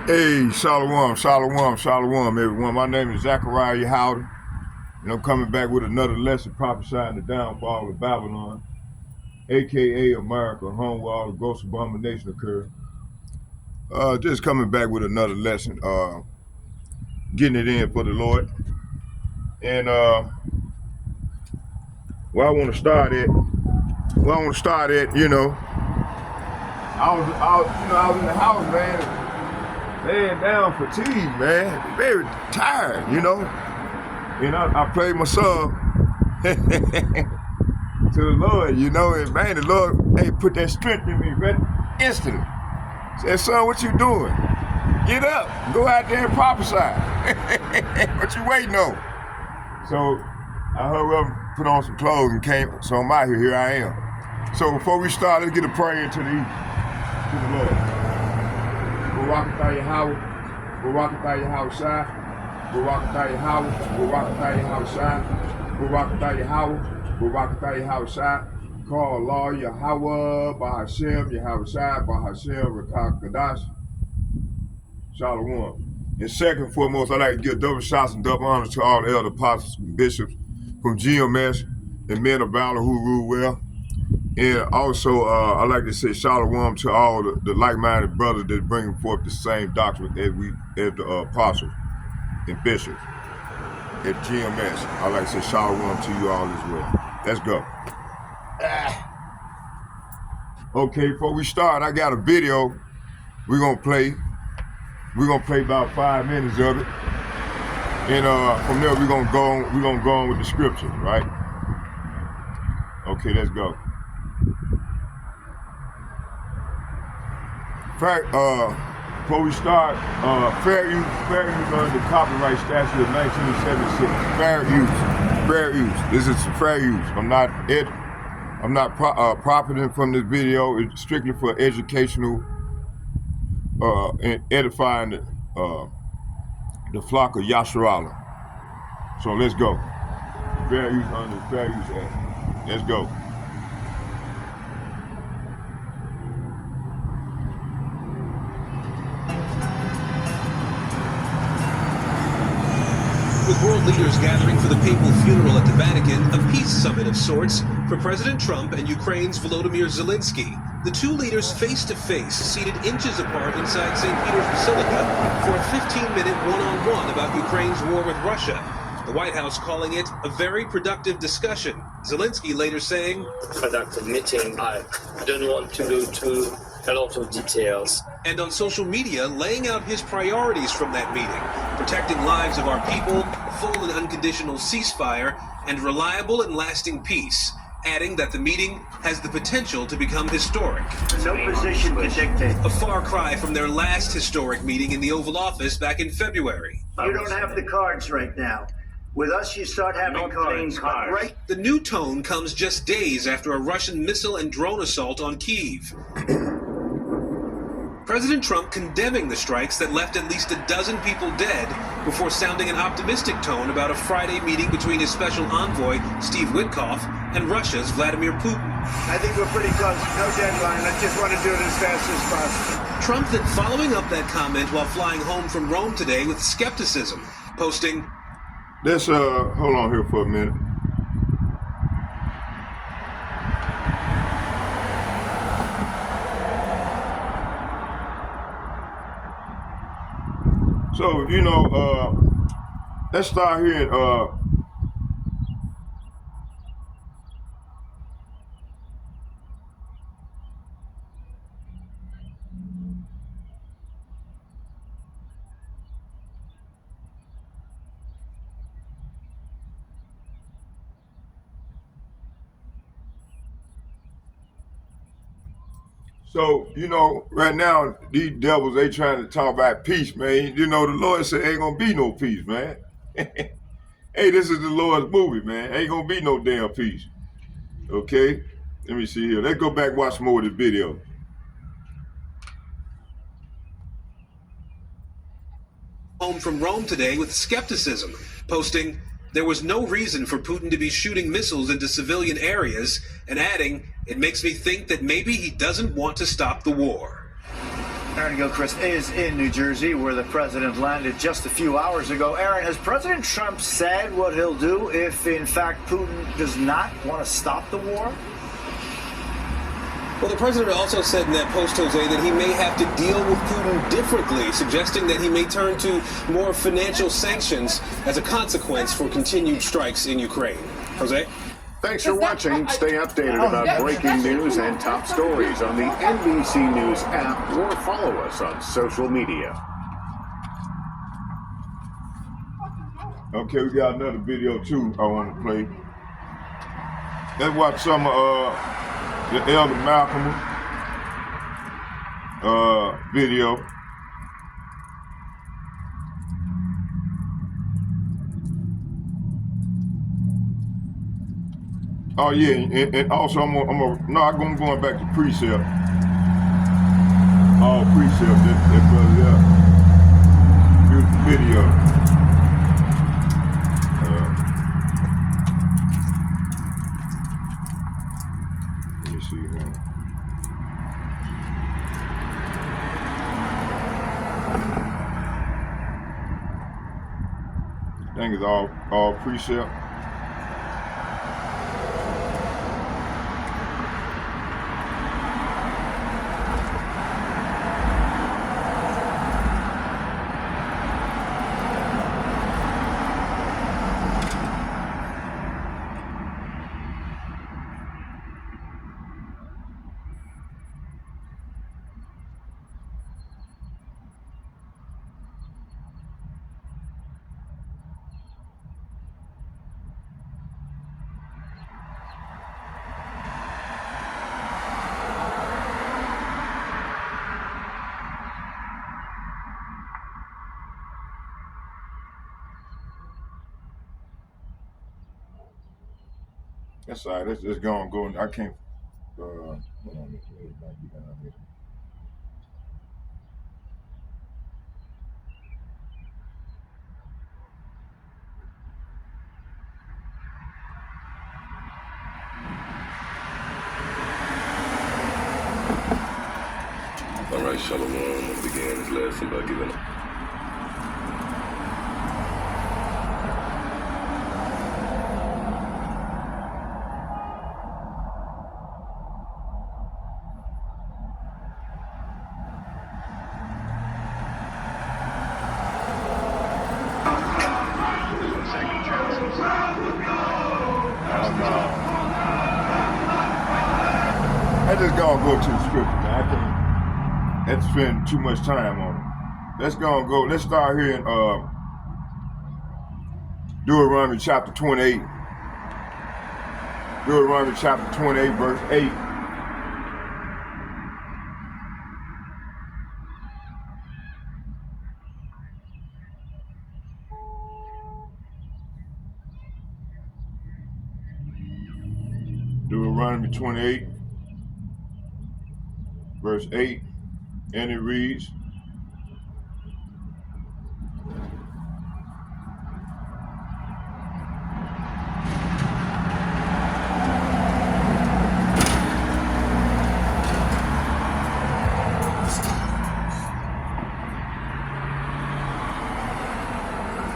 Hey, shalom, shalom, shalom, everyone. My name is Zachariah Howden, and I'm coming back with another lesson prophesying the downfall of Babylon, aka America, home where all the gross abomination occur. Just coming back with another lesson, getting it in for the Lord. And where I want to start at, I was in the house, man. Laying down fatigued, man. Very tired, And I played my song to the Lord, and man, the Lord, hey, put that strength in me right instantly. Said, son, what you doing? Get up, go out there and prophesy. What you waiting on? So I hurried up, put on some clothes and came, so I'm out here, here I am. So before we start, let's get a prayer to the Lord. Barakatah Yahweh, Barakatah Yahweh Shai, Barakatah Yahweh, Barakatah Yahweh Shai, Barakatah Yahweh, Barakatah Yahweh Shai, call Allah Yahweh, Bahashem, Yahweh Shai, Bahashem, Rakah Kadash, Shalom. And second and foremost, I'd like to give double shots and double honors to all the elder apostles and bishops from GMS and men of valor who rule well. And also, I like to say shalom to all the like-minded brothers that bring forth the same doctrine as the apostles and bishops at GMS. I like to say shalom to you all as well. Let's go. Okay, before we start, I got a video we're gonna play. We're gonna play about 5 minutes of it, and from there we're gonna go on with the scripture, right? Okay, let's go. Fact, before we start, fair use under the copyright statute of 1976. Fair use. This is fair use. I'm not profiting from this video. It's strictly for educational and edifying the flock of Yasharala. So let's go. Fair use under the Fair Use Act. Let's go. With world leaders gathering for the papal funeral at the Vatican, a peace summit of sorts for President Trump and Ukraine's Volodymyr Zelensky. The two leaders face-to-face, seated inches apart inside St. Peter's Basilica for a 15-minute one-on-one about Ukraine's war with Russia. The White House calling it a very productive discussion. Zelensky later saying, "Productive meeting. I don't want to go to a lot of details." And on social media, laying out his priorities from that meeting: protecting lives of our people, full and unconditional ceasefire, and reliable and lasting peace, adding that the meeting has the potential to become historic. No position to dictate. A far cry from their last historic meeting in the Oval Office back in February. You don't have the cards right now. With us, you start having cards. Right? The new tone comes just days after a Russian missile and drone assault on Kyiv. President Trump condemning the strikes that left at least a dozen people dead before sounding an optimistic tone about a Friday meeting between his special envoy, Steve Witkoff, and Russia's Vladimir Putin. I think we're pretty close. No deadline. I just want to do it as fast as possible. Trump then following up that comment while flying home from Rome today with skepticism, posting, Let's hold on here for a minute. So, let's start here at So, right now, these devils, they trying to talk about peace, man. The Lord said ain't gonna be no peace, man. Hey, this is the Lord's movie, man. Ain't gonna be no damn peace. Okay? Let me see here. Let's go back and watch more of this video. home from Rome today with skepticism, posting, there was no reason for Putin to be shooting missiles into civilian areas, and adding, it makes me think that maybe he doesn't want to stop the war. Aaron Gilchrist is in New Jersey, where the president landed just a few hours ago. Aaron, has President Trump said what he'll do if, in fact, Putin does not want to stop the war? Well, the president also said in that post, Jose, that he may have to deal with Putin differently, suggesting that he may turn to more financial sanctions as a consequence for continued strikes in Ukraine. Jose? Thanks for watching. Stay updated about breaking news and top stories on the NBC News app or follow us on social media. Okay, we got another video too I want to play. Let's watch some the Elder Malcolm video. Oh yeah, and also I'm going back to precept. Oh, precept, that brother, yeah. Beautiful video. Let me see here. I think it's all precept. That's all right. It's gonna go. I can't. Hold on. All right, Shalom began his lesson by giving up. I just gonna go to the scripture, man. I can't spend too much time on it. Let's go. Let's start here in Deuteronomy chapter 28. Deuteronomy chapter 28, verse 8. Deuteronomy 28, verse 8, and it reads,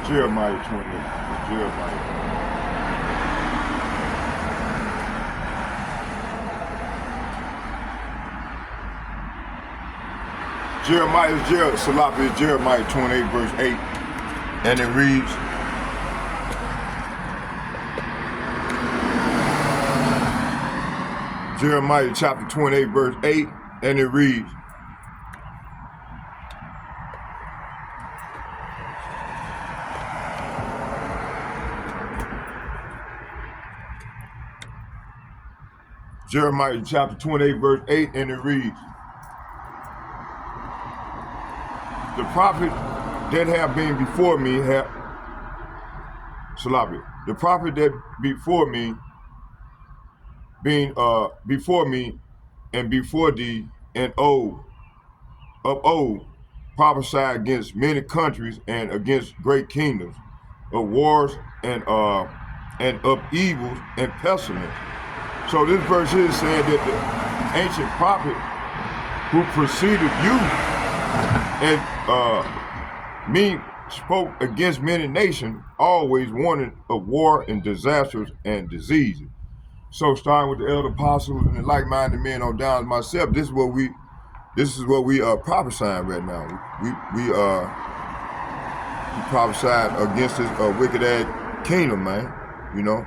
Jeremiah 28, Jeremiah. Jeremiah 28, verse 8, and it reads, Jeremiah chapter 28, verse 8, and it reads, Jeremiah chapter 28, verse 8, and it reads, the prophet that have been before me the prophet that before me, being before me and before thee and of old, prophesied against many countries and against great kingdoms, of wars and of evils and pestilence. So this verse is saying that the ancient prophet who preceded you And me spoke against many nations, always warning of war and disasters and diseases. So starting with the elder apostles and the like-minded men on down to myself, this is what we prophesying right now. We prophesied against this wicked ass kingdom, man. You know,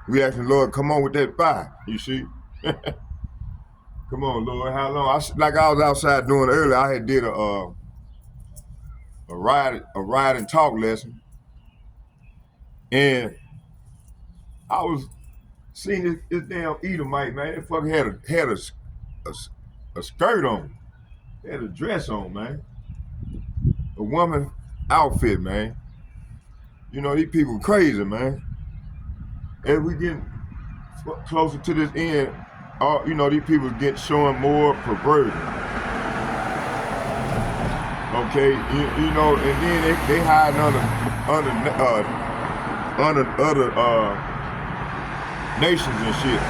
we asking the Lord, come on with that fire. You see, come on, Lord, how long? Like I was outside doing earlier, I had did a ride and talk lesson, and I was seeing this damn Edomite, man. That fucker had a skirt on, had a dress on, man, a woman outfit, man. You know, these people crazy, man. As we get closer to this end, you know, these people get showing more perverted. Okay, you know, and then they hiding under other nations and shit.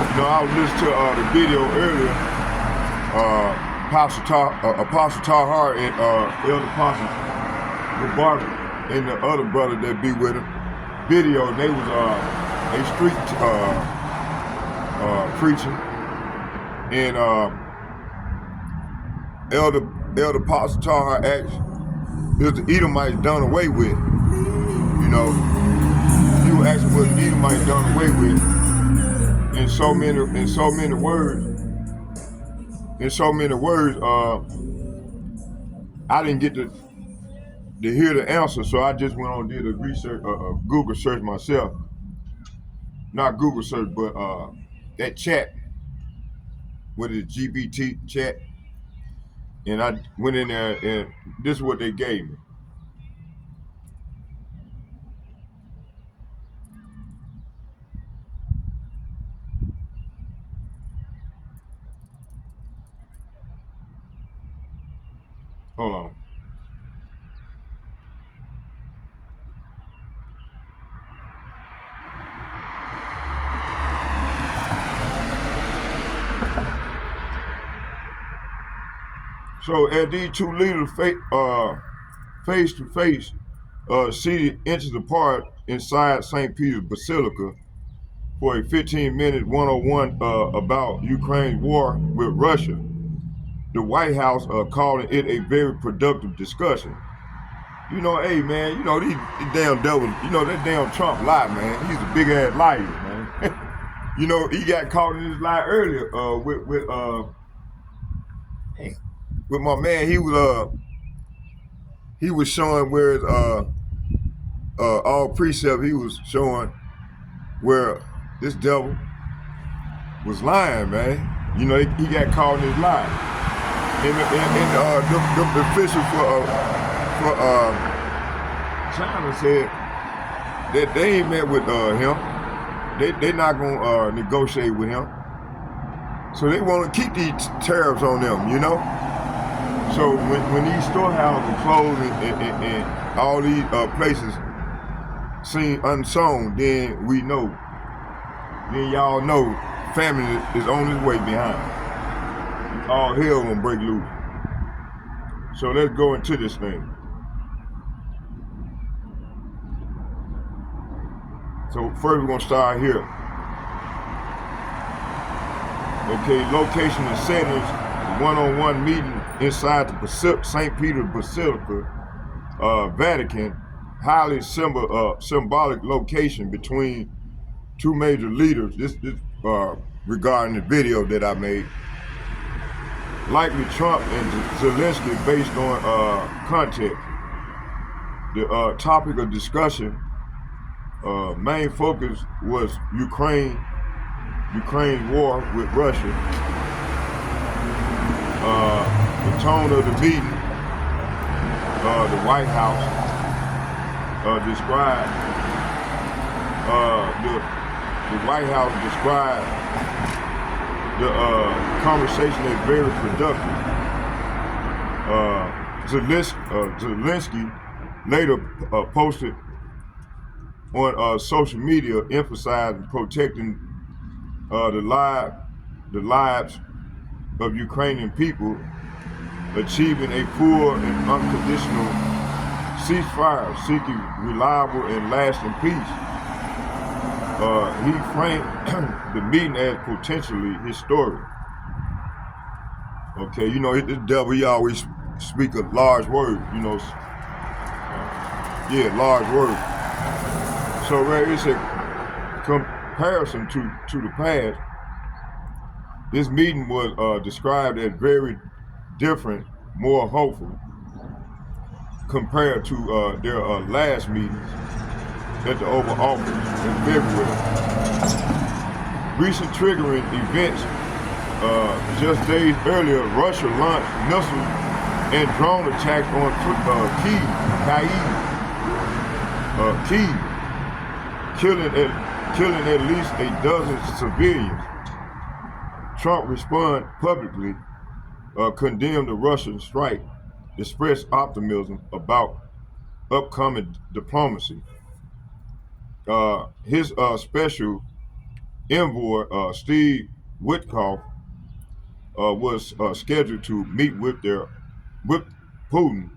You know, I was listening to the video earlier. Apostle Tahar and Elder Apostle Barber and the other brother that be with him. Video, they was they street preaching, and Elder Apostle Tahar asked, "Is the Edomites done away with?" You know, you were asking was the Edomites done away with in so many words. In so many words, I didn't get to hear the answer, so I just went on and did a research, Google search myself. Not Google search, but that chat, with the GBT chat, and I went in there, and this is what they gave me. Hold on. So as these two leaders face to face, seated inches apart inside St. Peter's Basilica for a 15-minute one-on-one about Ukraine's war with Russia, the White House calling it a very productive discussion. You know, hey man, you know these damn devils, you know that damn Trump lie, man. He's a big ass liar, man. You know, he got caught in his lie earlier with my man. He was showing where all precept. He was showing where this devil was lying, man. You know, he got caught in his lie. And the officials for China said that they ain't met with him. They not gonna negotiate with him. So they want to keep these tariffs on them, you know. So when these storehouses close and all these places seem unsown, then we know. Then y'all know famine is on its way behind. All hell gonna break loose. So let's go into this thing. So first we're gonna start here. Okay, location and settings, one-on-one meeting inside the St. Peter's Basilica, Vatican, highly symbolic location between two major leaders. This regarding the video that I made. Likely Trump and Zelensky based on context. The topic of discussion, main focus was Ukraine's war with Russia. The tone of the meeting, the White House described the White House described the conversation as very productive. Zelensky later posted on social media emphasizing protecting the lives of Ukrainian people achieving a full and unconditional ceasefire, seeking reliable and lasting peace. He framed the meeting as potentially historic. Okay, you know, the devil, he always speak a large word, you know. Large word. So where it's a comparison to the past, this meeting was described as very different, more hopeful, compared to their last meetings at the Oval Office in February. Recent triggering events, just days earlier, Russia launched missile and drone attacks on Kyiv, killing at least a dozen civilians. Trump responded publicly, condemned the Russian strike, expressed optimism about upcoming diplomacy. His special envoy, Steve Witkoff, was scheduled to meet with Putin.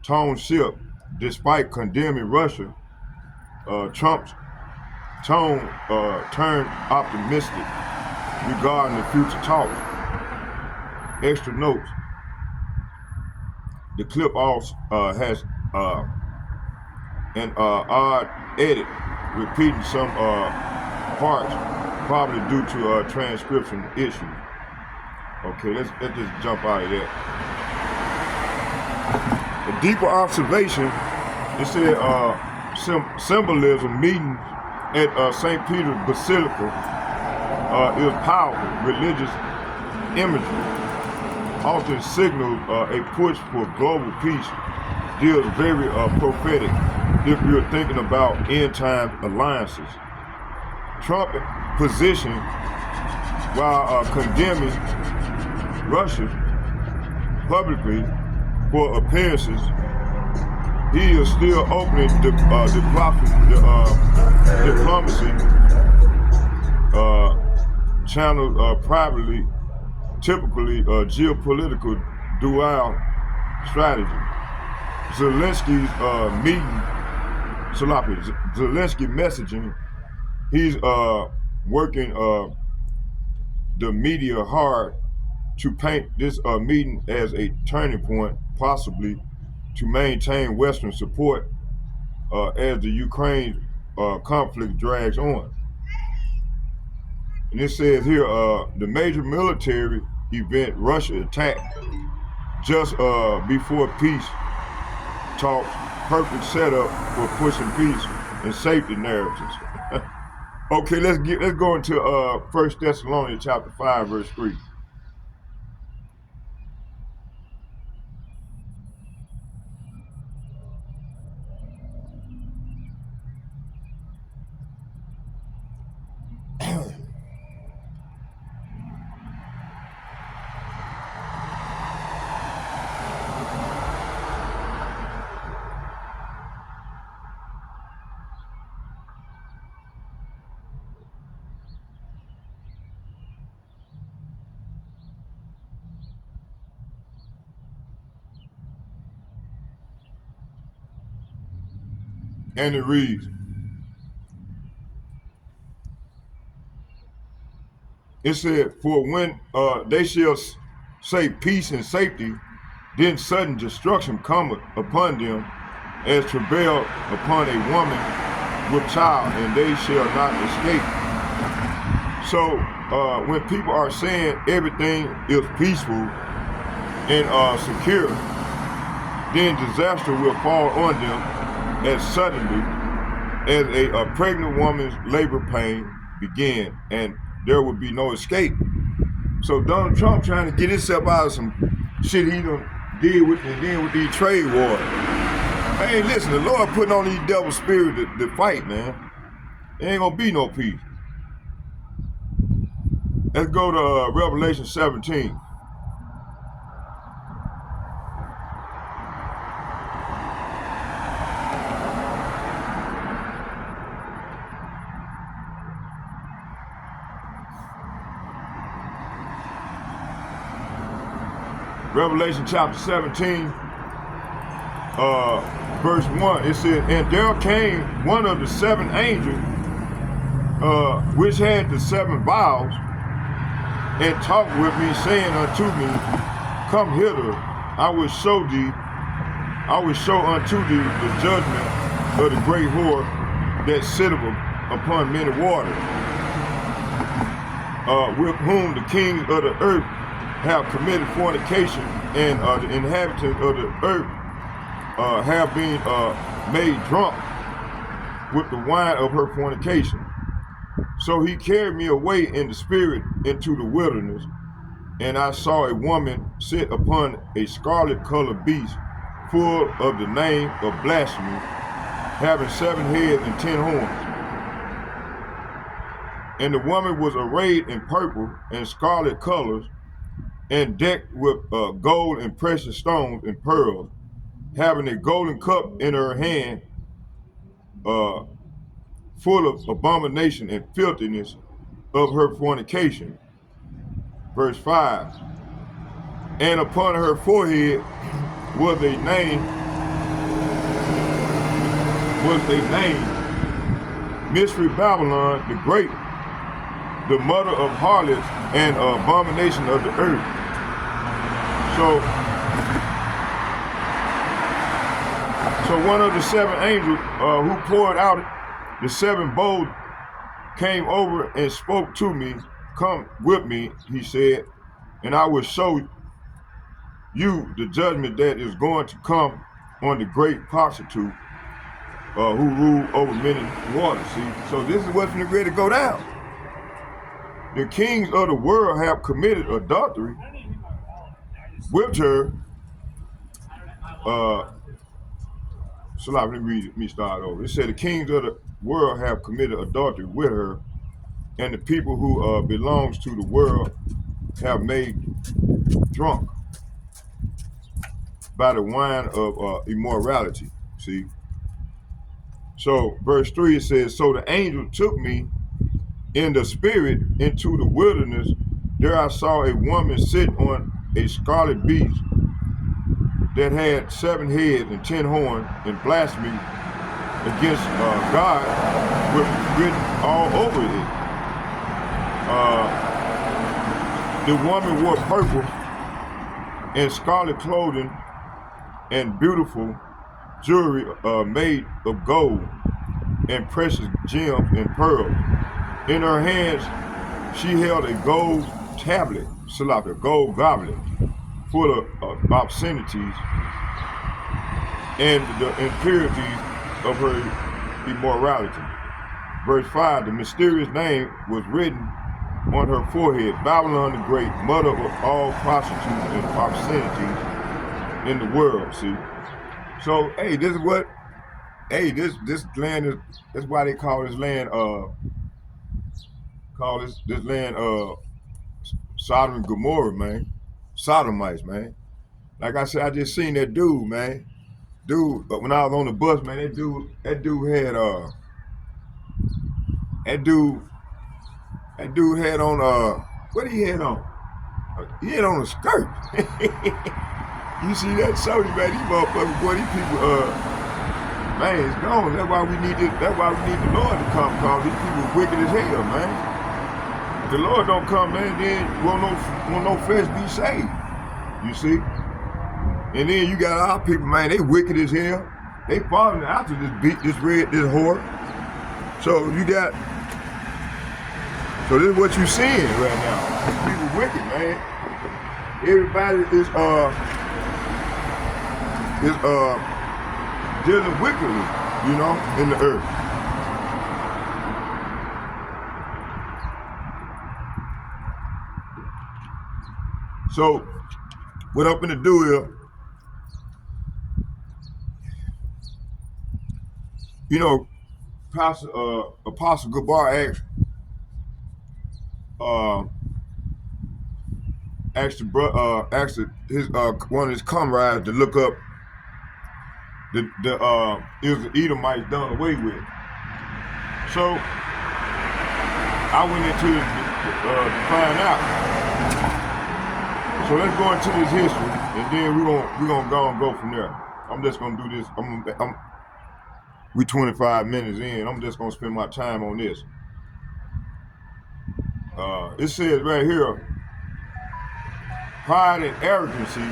Tone shift. Despite condemning Russia, Trump's tone turned optimistic regarding the future talks. Extra notes. The clip also has an odd edit, repeating some parts, probably due to transcription issues. Okay, let's just jump out of that. A deeper observation, it said symbolism meeting at St. Peter's Basilica is powerful. Religious imagery often signals a push for global peace, deals very prophetic if you're thinking about end-time alliances. Trump's position, while condemning Russia publicly for appearances, he is still opening diplomacy, channeled privately, typically geopolitical dual strategy. Zelensky messaging, he's working the media hard to paint this meeting as a turning point, possibly to maintain Western support as the Ukraine conflict drags on. And it says here, the major military event Russia attacked just before peace talks, perfect setup for pushing peace and safety narratives. Okay, let's go into 1 Thessalonians chapter 5, verse 3. And it reads, it said, for when they shall say peace and safety, then sudden destruction cometh upon them as travail upon a woman with child, and they shall not escape. So when people are saying everything is peaceful and secure, then disaster will fall on them as suddenly as a pregnant woman's labor pain began, and there will be no escape. So Donald Trump trying to get himself out of some shit he done did with these trade wars. Hey, listen, the Lord putting on these devil spirit to fight, man. There ain't gonna be no peace. Let's go to Revelation 17. Revelation chapter 17, verse 1, it says, and there came one of the 7 angels, which had the 7 vials, and talked with me, saying unto me, come hither, I will show unto thee the judgment of the great whore that sitteth upon many waters, with whom the kings of the earth have committed fornication, and the inhabitants of the earth have been made drunk with the wine of her fornication. So he carried me away in the spirit into the wilderness, and I saw a woman sit upon a scarlet-colored beast, full of the name of blasphemy, having 7 heads and 10 horns. And the woman was arrayed in purple and scarlet colors, and decked with gold and precious stones and pearls, having a golden cup in her hand, full of abomination and filthiness of her fornication. Verse 5, and upon her forehead was a name, Mystery Babylon the Great, the mother of harlots and abomination of the earth. So one of the 7 angels who poured out the 7 bowls came over and spoke to me. Come with me, he said, and I will show you the judgment that is going to come on the great prostitute who rule over many waters. See, so this is what's ready to go down. The kings of the world have committed adultery with her. So let me read it. Let me start over. It said the kings of the world have committed adultery with her, and the people who belongs to the world have made drunk by the wine of immorality. See. So verse 3, it says, so the angel took me in the spirit into the wilderness. There I saw a woman sit on a scarlet beast that had 7 heads and 10 horns, and blasphemy against God was written all over it. The woman wore purple and scarlet clothing and beautiful jewelry made of gold and precious gems and pearls. In her hands she held a gold tablet, like a gold goblet, full of obscenities and the impurities of her immorality. Verse 5, the mysterious name was written on her forehead, Babylon the Great, mother of all prostitutes and obscenities in the world. See, so hey, this is what, hey, this land is. That's why they call this land this land Sodom and Gomorrah, man. Sodomites, man. Like I said, I just seen that dude, man. But when I was on the bus, man, that dude had that dude had on what he had on? He had on a skirt. You see that soldier, man? These motherfuckers, boy, these people, man, it's gone. That's why we need the Lord to come, because these people wicked as hell, man. If the Lord don't come, man, then won't no flesh be saved. You see? And then you got our people, man, they wicked as hell. They falling after this whore. So this is what you seeing right now. These people wicked, man. Everybody is dealing wickedly, you know, in the earth. So what I'm gonna do here, you know, Apostle Gabar asked his one of his comrades to look up the Edomites done away with. So I went into to find out. So So let's go into this history, and then we're gonna go and go from there. I'm just gonna do this. We 25 minutes in. I'm just gonna spend my time on this. It says right here, pride and arrogancy.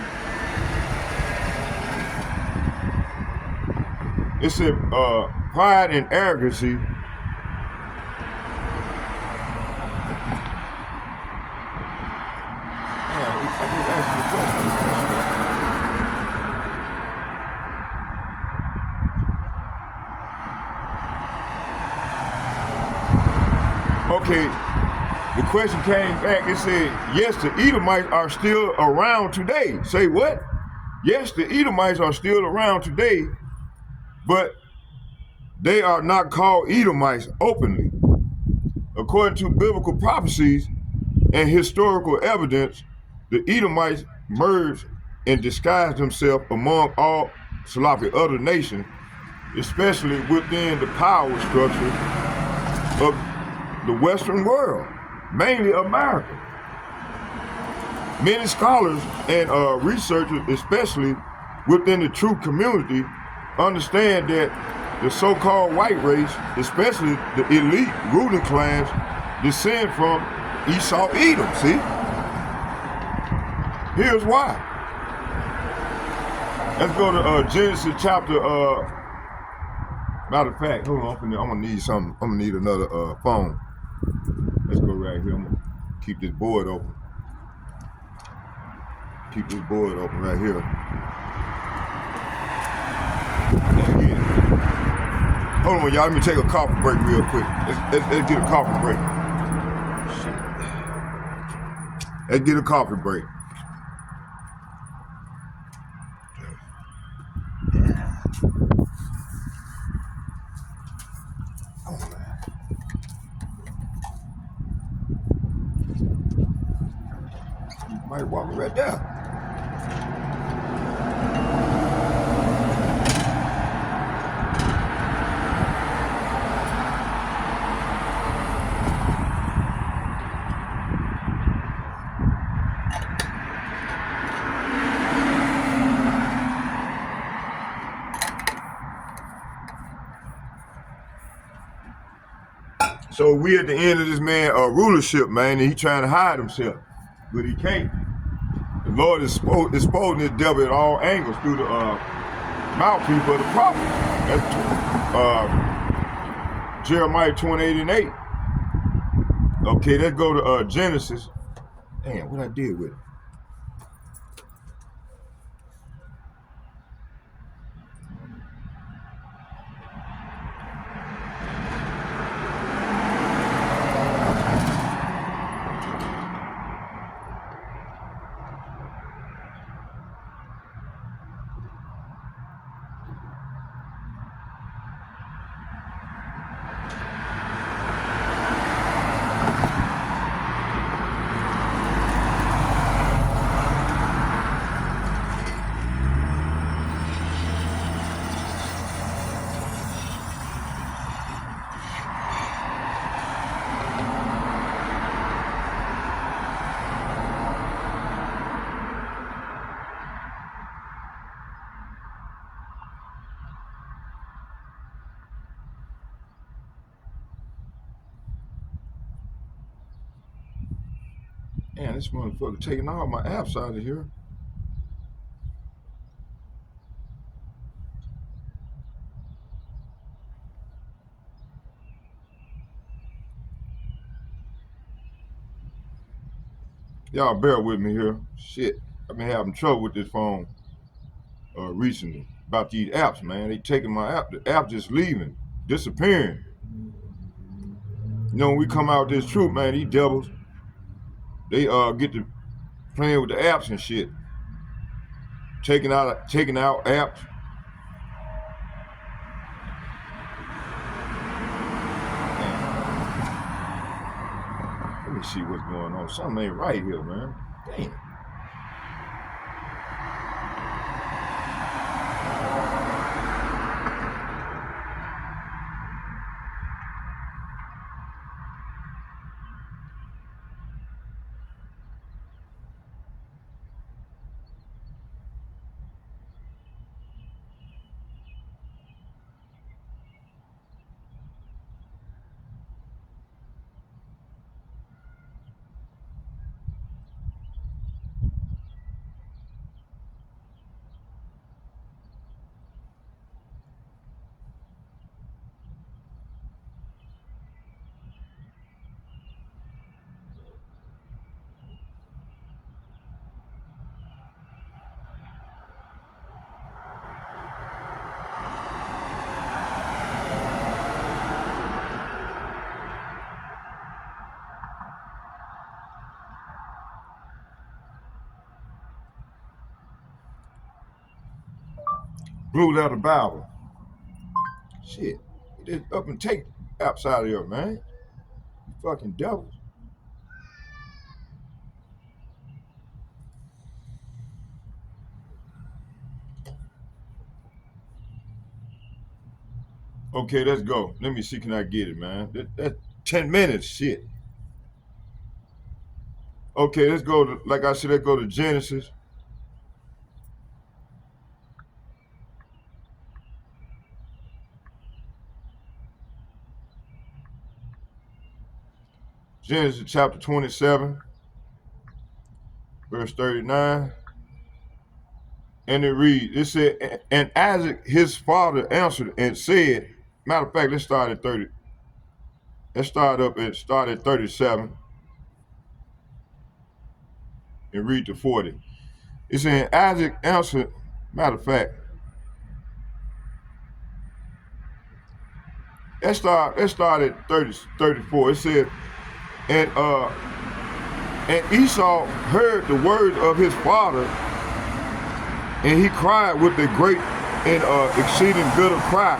It said pride and arrogancy. Okay, the question came back. It said, yes, the Edomites are still around today. Say what? Yes, the Edomites are still around today, but they are not called Edomites openly. According to biblical prophecies and historical evidence, the Edomites merged and disguised themselves among all other nations, especially within the power structure of the Western world, mainly America. Many scholars and researchers, especially within the truth community, understand that the so-called white race, especially the elite ruling class, descend from Esau Edom. See? Here's why. Let's go to Genesis chapter. Matter of fact, hold on. I'm gonna need something. I'm gonna need another phone. Let's go right here. I'm gonna keep this board open. Keep this board open right here. Again. Hold on, y'all. Let me take a coffee break real quick. Let's get a coffee break. Let's get a coffee break. Might walk right there. So we at the end of this man rulership, man, and he trying to hide himself, but he can't. The Lord is exposing this devil at all angles through the mouthpiece of the prophet. That's Jeremiah 28:8. Okay, let's go to Genesis. Damn, what I did with it? Man, this motherfucker taking all my apps out of here. Y'all bear with me here. Shit, I've been having trouble with this phone recently about these apps, man. They taking my app. The app just leaving, disappearing. You know, when we come out with this truth, man, these devils, they get to playing with the apps and shit. Taking out apps. Man. Let me see what's going on. Something ain't right here, man. Damn. Blue letter Bible. Shit. Just up and take apps out of here, man. You fucking devils. Okay, let's go. Let me see, can I get it, man? That's 10 minutes, shit. Okay, let's go to, like I said, let's go to Genesis. Genesis chapter 27, verse 39. And it reads, it said, and Isaac, his father, answered and said, matter of fact, let's start at 30. Let's start at 37 and read to 40. It said, Isaac answered, matter of fact, let's start at 34. It said, and Esau heard the words of his father, and he cried with a great and exceeding bitter cry,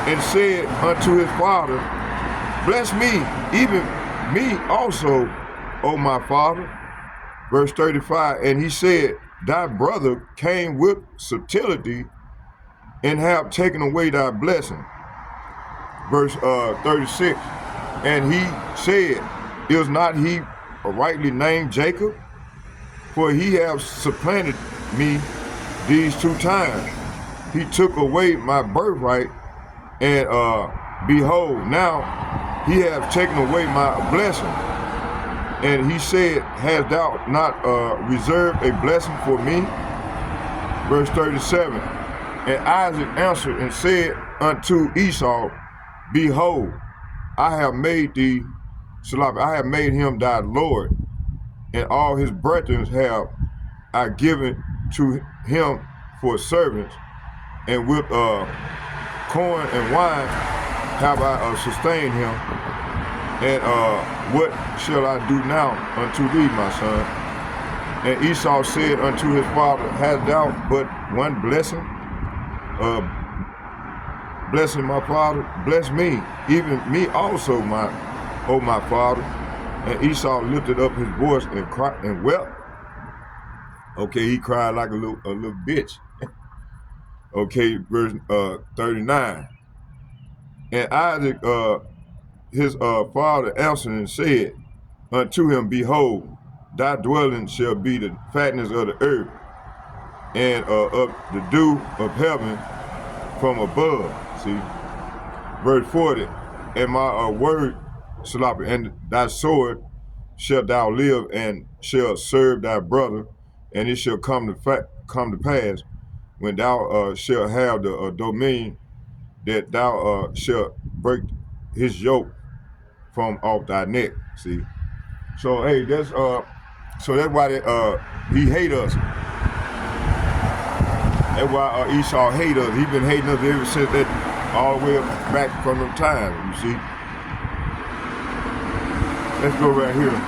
and said unto his father, bless me, even me also, O my father. Verse 35, and he said, thy brother came with subtlety, and have taken away thy blessing. Verse 36, and he said, is not he rightly named Jacob? For he have supplanted me these 2 times. He took away my birthright, and behold, now he hath taken away my blessing. And he said, hast thou not reserved a blessing for me? Verse 37, and Isaac answered and said unto Esau, behold, I have made him thy Lord, and all his brethren have I given to him for servants, and with corn and wine have I sustained him. And what shall I do now unto thee, my son? And Esau said unto his father, hast thou but one blessing? Blessing, my father, bless me, even me also, my father. And Esau lifted up his voice and cried and wept. Okay, he cried like a little bitch. Okay, verse 39. And Isaac, his father, answered and said unto him, behold, thy dwelling shall be the fatness of the earth, and of the dew of heaven from above. See, verse 40. And my word, and thy sword shalt thou live, and shall serve thy brother, and it shall come to pass when thou shalt have the dominion, that thou shalt break his yoke from off thy neck. See, so hey, that's why he hate us. That's why Esau hate us. He been hating us ever since that, all the way back from the time. You see. Let's go right here.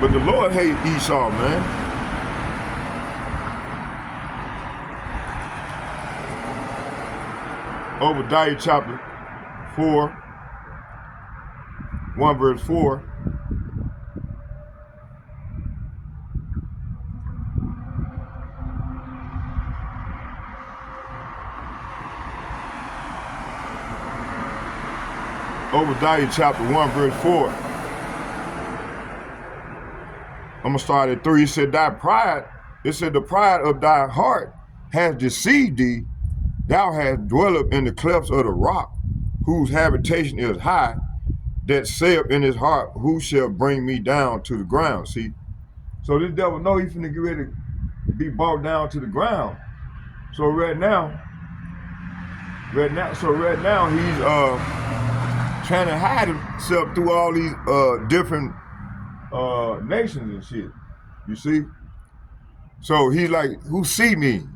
But the Lord hate Esau, man. Obadiah chapter 4, 1 verse 4. Obadiah chapter 1 verse 4. I'm going to start at 3. It said, the pride of thy heart has deceived thee. Thou hast dwelled in the clefts of the rock, whose habitation is high, that saith in his heart, who shall bring me down to the ground? See, so this devil know he's finna get ready to be brought down to the ground. So right now he's trying to hide himself through all these different nations and shit. You see? So he's like, who see me?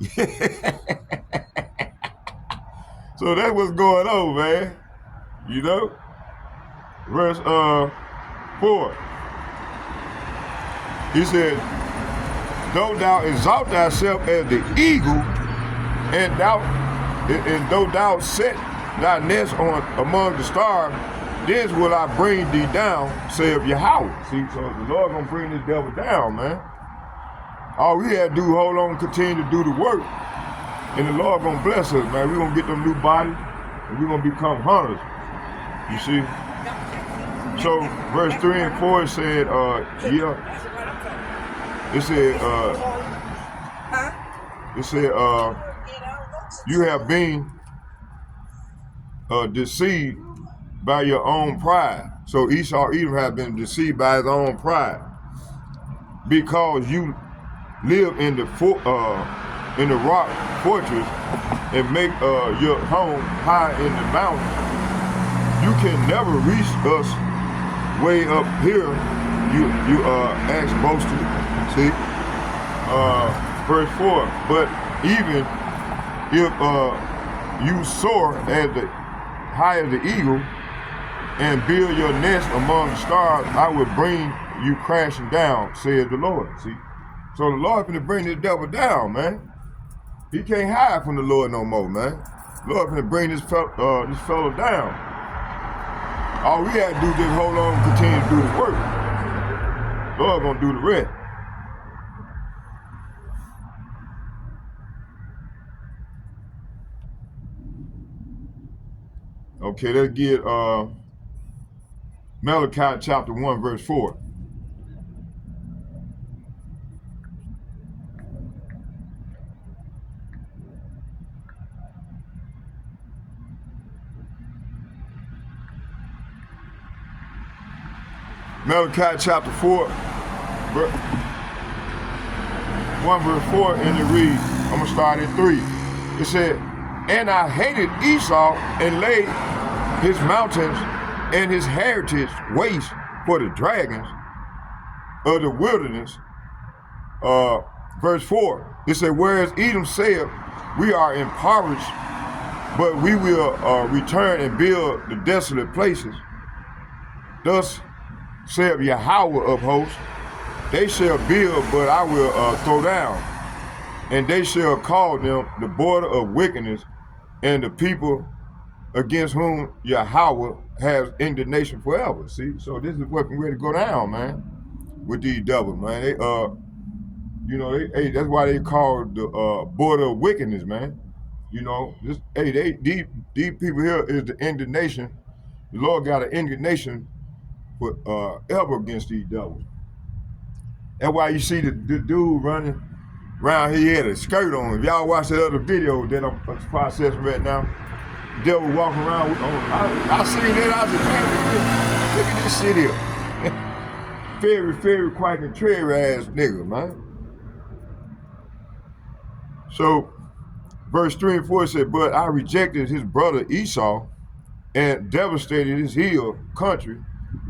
So that's what's going on, man. You know? Verse 4. He said, though thou exalt thyself as the eagle, and though thou set thy nest among the stars, this will I bring thee down, saith Yahweh. See, so the Lord gonna bring this devil down, man. All we had to do, hold on, continue to do the work, and the Lord gonna bless us, man. We're gonna get them new bodies, and we're gonna become hunters. You see? So verse 3 and 4 it said, you have been deceived by your own pride. So Esau Edom has been deceived by his own pride, because you live in the rock fortress and make your home high in the mountains. You can never reach us way up here. You ask boasting. See, verse 4. But even if you soar as high as the eagle and build your nest among the stars, I will bring you crashing down, says the Lord. See, so the Lord finna bring this devil down, man. He can't hide from the Lord no more, man. The Lord finna bring this fellow down. All we had to do is just hold on and continue to do the work. The Lord gonna do the rest. Okay, let's get Malachi chapter 1, verse 4. Malachi chapter 4, 1 verse 4, and it reads, I'm gonna start at 3. It said, and I hated Esau and laid his mountains and his heritage waste for the dragons of the wilderness. Verse 4, it said, whereas Edom said, we are impoverished, but we will return and build the desolate places. Thus saith Yahweh of hosts, they shall build, but I will throw down, and they shall call them the border of wickedness, and the people against whom Yahweh has indignation forever. See, so this is what's ready to go down, man, with these devils, man. They that's why they call the border of wickedness, man. You know, these people here is the indignation. The Lord got an indignation ever against these devils. That's why you see the dude running around here, he had a skirt on. If y'all watch that other video that I'm processing right now, the devil walking around with I seen that, I said, man, look at this shit here. Very quacking traitor ass nigga, man. So verse 3 and 4 said, but I rejected his brother Esau and devastated his hill country,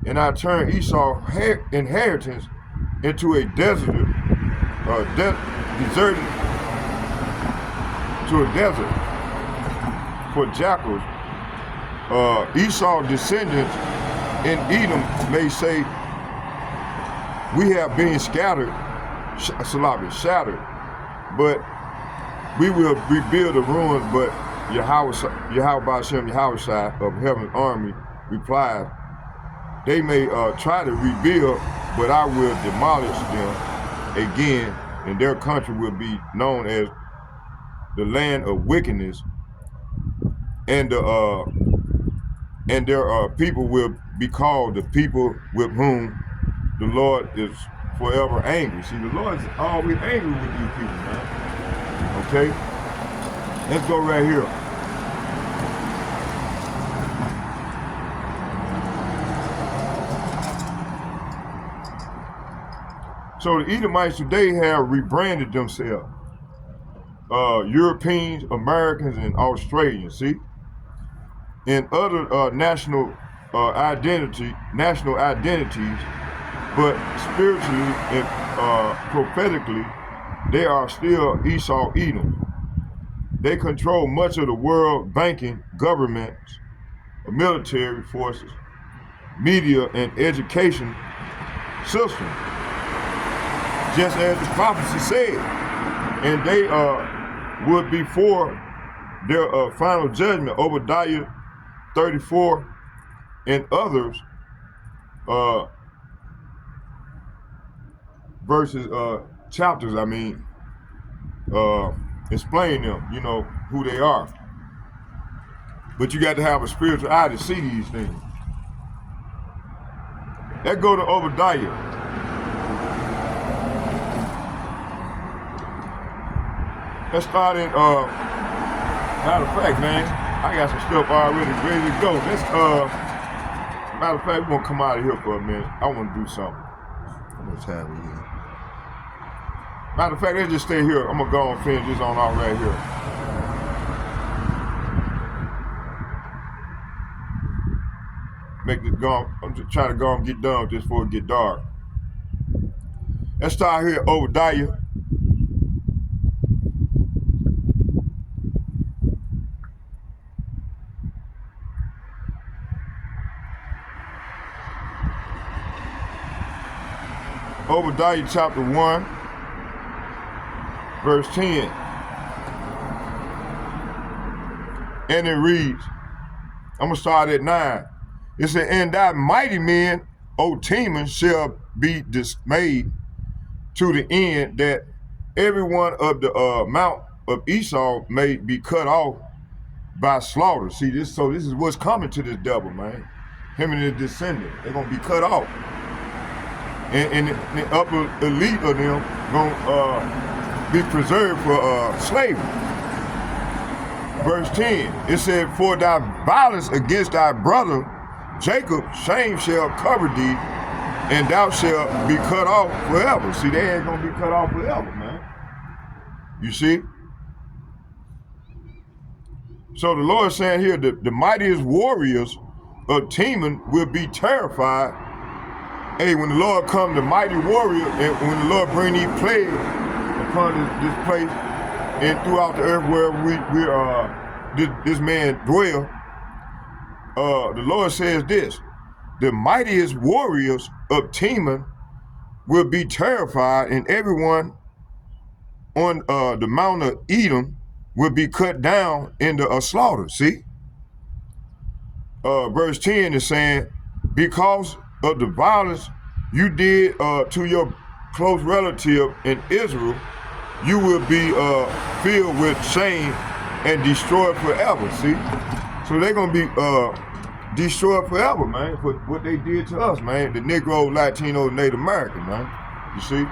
and I turned Esau's inheritance into a deserted for jackals. Esau's descendants in Edom may say, we have been shattered, but we will rebuild the ruins. But Yahweh Shai of heaven's army replied, they may try to rebuild, but I will demolish them again, and their country will be known as the land of wickedness, and their people will be called the people with whom the Lord is forever angry. See, the Lord is always angry with these people, man. Okay? Let's go right here. So the Edomites today have rebranded themselves. Europeans, Americans, and Australians, see? And other national identities, but spiritually and prophetically, they are still Esau Edom. They control much of the world banking, governments, military forces, media, and education system. just as the prophecy said. And they would be for their final judgment. Obadiah 34 and others verses, chapters, I mean, explain them, you know, who they are. But you got to have a spiritual eye to see these things. Let's go to Obadiah. Let's start in, matter of fact, man, I got some stuff already ready to go. Let's, matter of fact, we're going to come out of here for a minute. I want to do something. How much time we have? Matter of fact, let's just stay here. I'm going to go and finish this on out right here. Make this go. I'm just trying to go and get done just before it get dark. Let's start here, Obadiah. Obadiah chapter 1, verse 10. And it reads, I'm going to start at 9. It said, and thy mighty men, O Teman, shall be dismayed to the end that every one of the mount of Esau may be cut off by slaughter. See this, so this is what's coming to this devil, man. Him and his descendant, they're gonna be cut off. And the upper elite of them gonna be preserved for slavery. Verse 10, it said, for thy violence against thy brother Jacob, shame shall cover thee, and thou shalt be cut off forever. See, they ain't gonna be cut off forever, man. You see? So the Lord is saying here that the mightiest warriors of Teman will be terrified. Hey, when the Lord come, the mighty warrior, and when the Lord bring these plagues upon this place and throughout the earth where this man dwell, the Lord says this, the mightiest warriors of Teman will be terrified, and everyone on the Mount of Edom will be cut down into a slaughter. See? Verse 10 is saying, because of the violence you did to your close relative in Israel, you will be filled with shame and destroyed forever. See? So they're going to be destroyed forever, man, for what they did to us, man. The Negro, Latino, Native American, man. You see?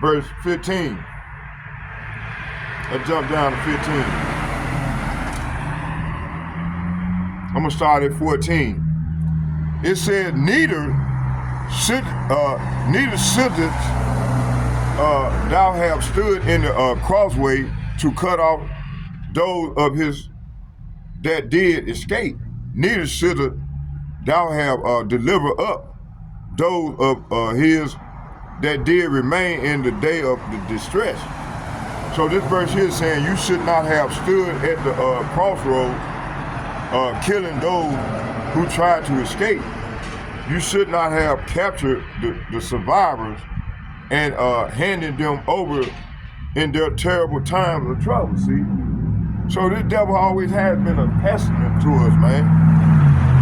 Verse 15. Let's jump down to 15. I'm going to start at 14. It said, neither shouldst thou have stood in the crossway to cut off those of his that did escape. Neither should thou have delivered up those of his that did remain in the day of the distress. So this verse here is saying you should not have stood at the crossroad killing those who tried to escape. You should not have captured the survivors and handed them over in their terrible times of trouble, see? So this devil always has been a pestilence to us, man.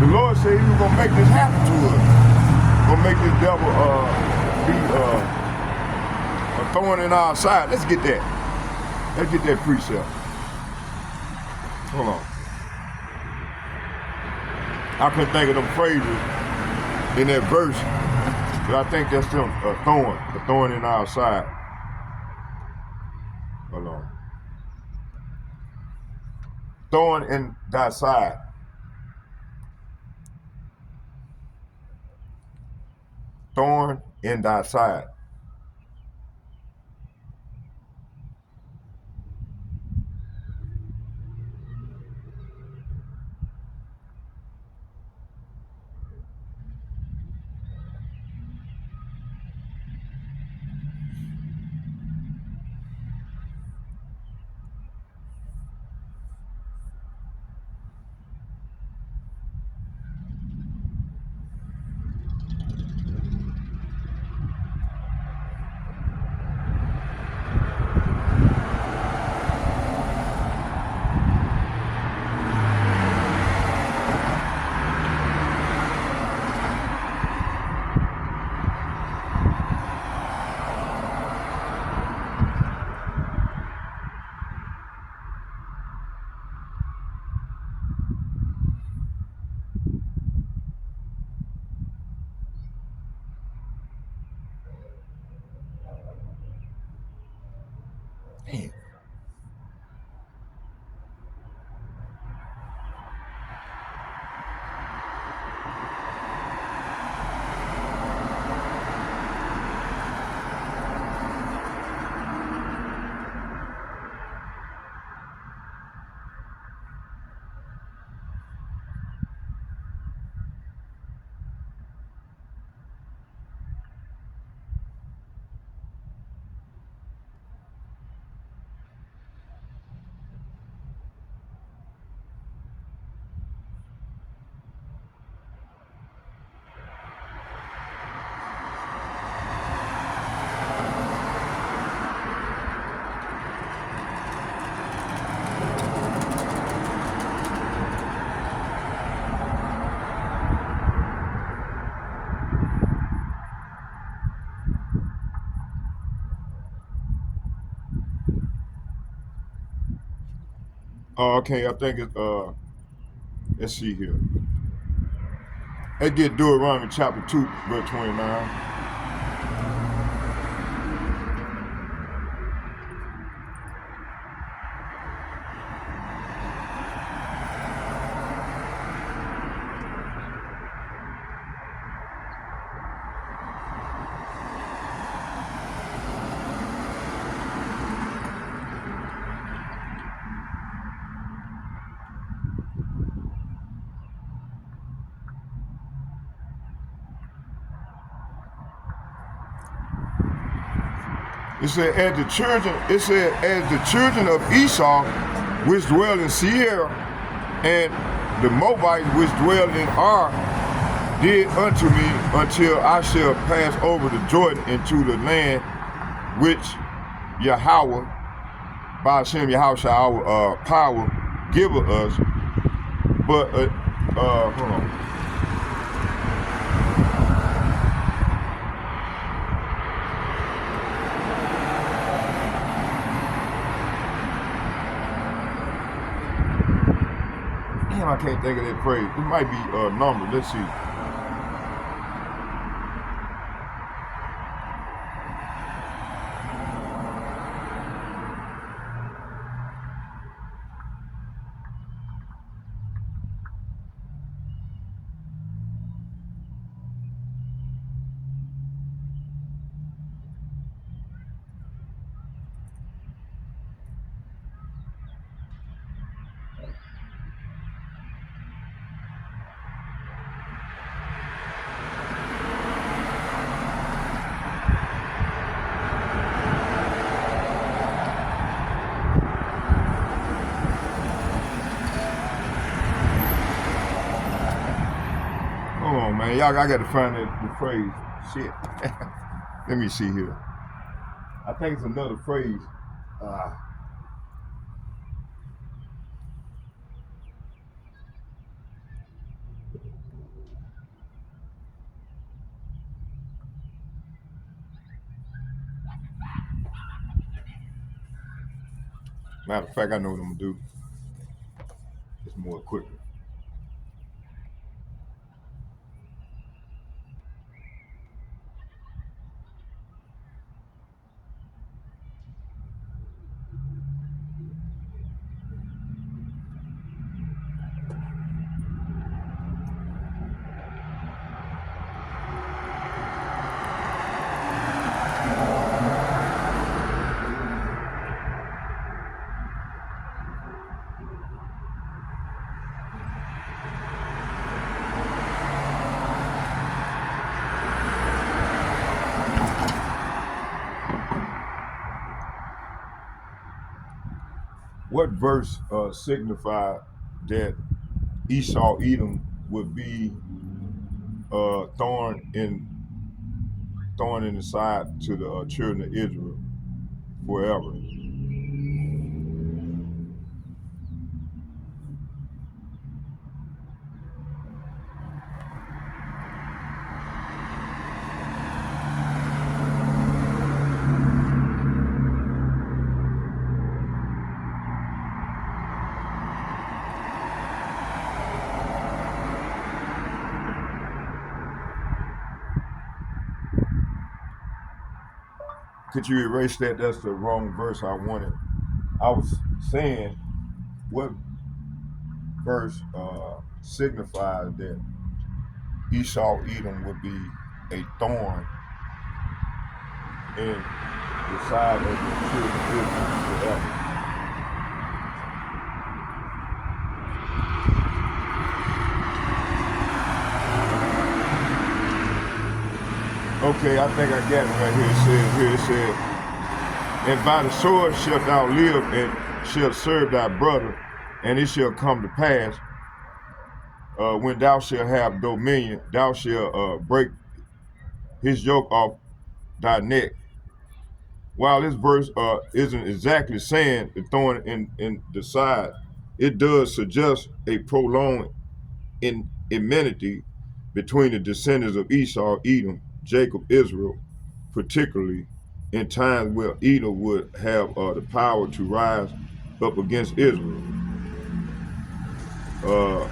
The Lord said he was gonna make this happen to us. Gonna make this devil be a thorn in our side. Let's get that. Let's get that precept. Hold on. I couldn't think of them phrases in that verse, but I think that's them, a thorn in our side. Hold on. Thorn in thy side. Thorn in thy side. Okay, I think it's let's see here. Let's get Deuteronomy chapter 2, verse 29. It said, as the children of Esau, which dwell in Seir, and the Moabites which dwell in Ar, did unto me, until I shall pass over the Jordan into the land which Yahweh, by Hashem Yahweh shall our power give us. But hold on. Damn, I can't think of that phrase. It might be numbered. Let's see. Hold on, man. Y'all, I got to find the phrase. Shit. Let me see here. I think it's another phrase. Matter of fact, I know what I'm going to do. It's more quicker. What verse signified that Esau, Edom would be thorn in the side to the children of Israel forever? Could you erase that? That's the wrong verse I wanted. I was saying what verse signifies that Esau, Edom would be a thorn in the side of the children of Israel forever. Okay, I think I got it right here. It said, and by the sword shalt thou live, and shalt serve thy brother, and it shall come to pass, when thou shalt have dominion, thou shalt break his yoke off thy neck. While this verse isn't exactly saying the thorn in the side, it does suggest a prolonged enmity between the descendants of Esau, Edom, Jacob, Israel, particularly in times where Edom would have the power to rise up against Israel. for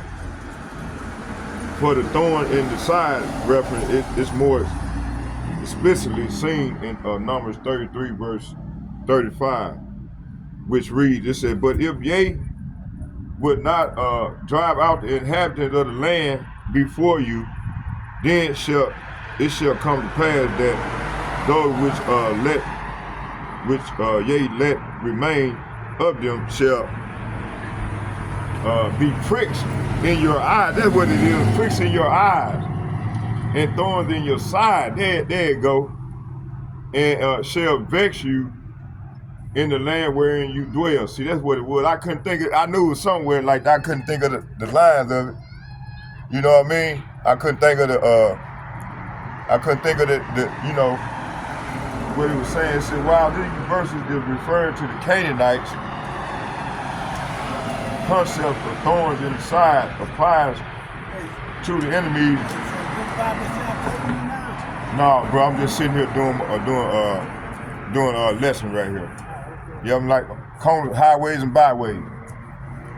the thorn in the side reference, it's more explicitly seen in Numbers 33 verse 35, which reads, it said, but if ye would not drive out the inhabitants of the land before you, then it shall come to pass that those which ye let remain of them shall be pricks in your eyes. That's what it is, pricks in your eyes and thorns in your side. There you go. And shall vex you in the land wherein you dwell. See, that's what it was. I couldn't think of, I knew it was somewhere like that. I couldn't think of the lines of it. You know what I mean? I couldn't think of the you know, what he was saying. It said, while these verses is referring to the Canaanites, concept of thorns in the side applies to the enemies. No, bro, I'm just sitting here doing a lesson right here. Yeah, I'm like highways and byways.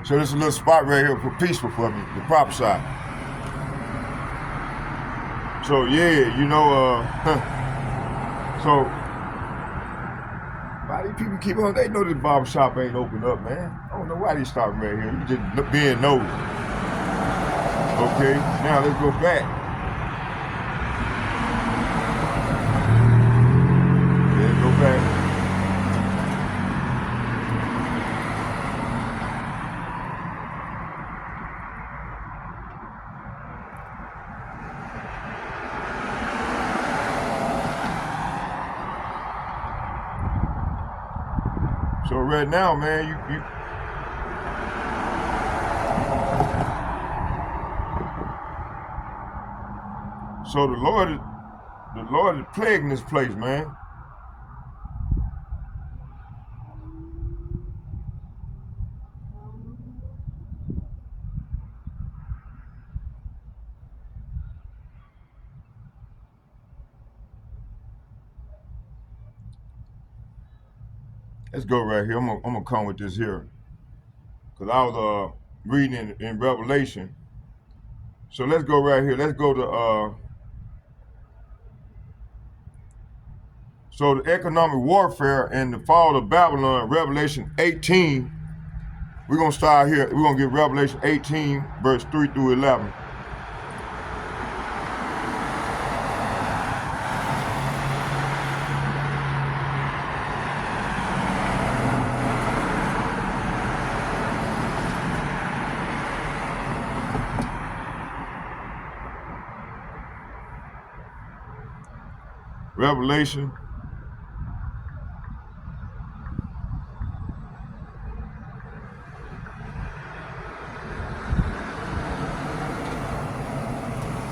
So this is a little spot right here for peaceful for me, the prophesy. So yeah, you know, so why these people keep on? They know this barbershop ain't open up, man. I don't know why they stopping right here. You just being nosy. Okay, now let's go back. Let's go back. So right now, man, you so the Lord is plaguing this place, man. Let's go right here. I'm gonna come with this here, cause I was reading in Revelation. So let's go right here. Let's go to so the economic warfare and the fall of Babylon, Revelation 18. We're gonna start here. We're gonna get Revelation 18, verse 3 through 11.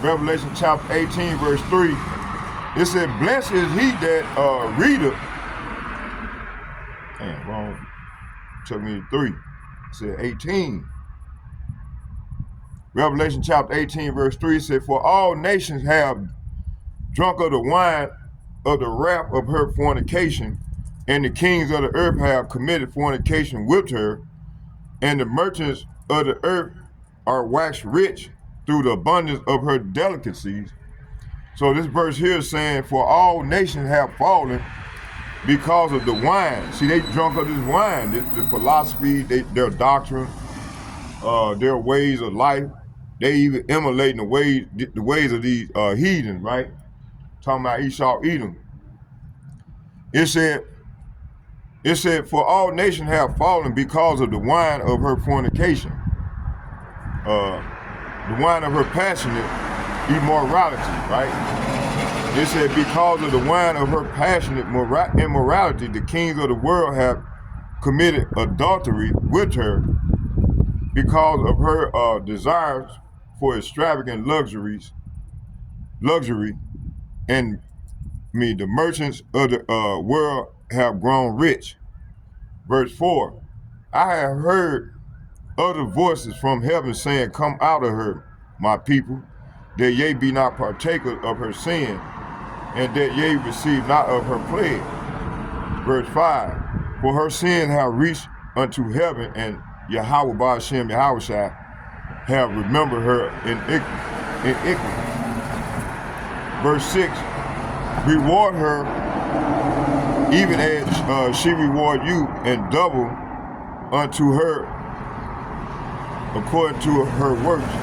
Revelation chapter 18, verse 3. It said, blessed is he that readeth. Damn, wrong. Took me to 3. It said 18. Revelation chapter 18, verse 3 said, for all nations have drunk of the wine of the wrath of her fornication, and the kings of the earth have committed fornication with her, and the merchants of the earth are waxed rich through the abundance of her delicacies. So this verse here is saying, for all nations have fallen because of the wine. See, they drunk of this wine, the philosophy, their doctrine, their ways of life. They even emulating the ways of these heathens, right? Talking about Esau, Edom. It said, for all nations have fallen because of the wine of her fornication, the wine of her passionate immorality, right? It said, because of the wine of her passionate immorality, the kings of the world have committed adultery with her because of her desires for extravagant luxury, and the merchants of the world have grown rich. Verse 4, I have heard other voices from heaven saying, come out of her, my people, that ye be not partakers of her sin, and that ye receive not of her plague. Verse 5, for her sin have reached unto heaven, and Yahweh Ba'ashem Yahushua have remembered her in iniquity. Verse 6, reward her even as she reward you, and double unto her according to her works.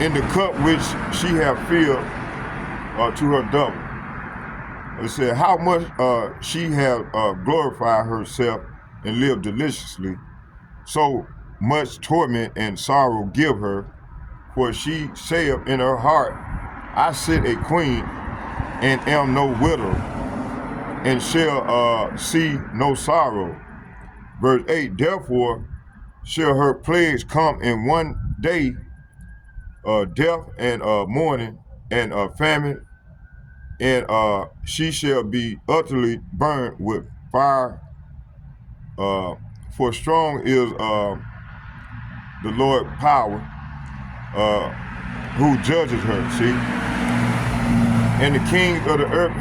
In the cup which she hath filled to her double. It said, how much she hath glorified herself and lived deliciously, so much torment and sorrow give her, for she saith in her heart, I sit a queen, and am no widow, and shall see no sorrow. Verse 8, therefore shall her plagues come in one day, death and mourning and famine, and she shall be utterly burned with fire, for strong is the Lord power, who judges her, see? And the kings of the earth